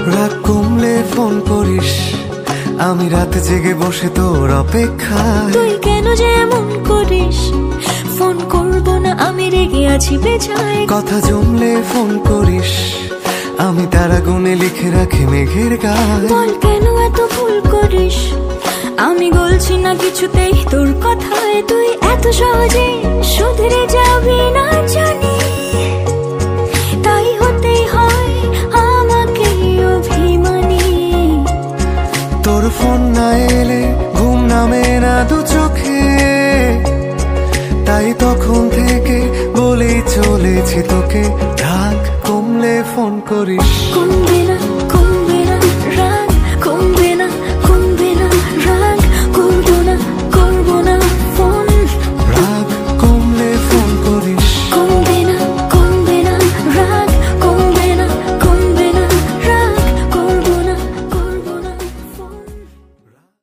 রাগ কমলে ফোন করিস, আমি রাত জেগে বসে তোর অপেক্ষায়। তুই কেন যে এমন করিস, ফোন করব না আমি রেগে আছি বেজায়। কথা জমলে ফোন করিস, আমি তারা গুনে লিখে রাখি মেঘের গায়ে। বল কেন এত ভুল করিস, আমি বলছি না কিছুতেই তোর কথায়। তুই এত সহজে শুধরে যাবি না জানি, তাই হতেই হয় আমাকে অভিমানী। তোর ফোন না এলে ঘুম নামে না দু চোখে, তাই তখন থেকে বলেই চলেছি তোকে, রাগ কমলে ফোন করিস। কমবে না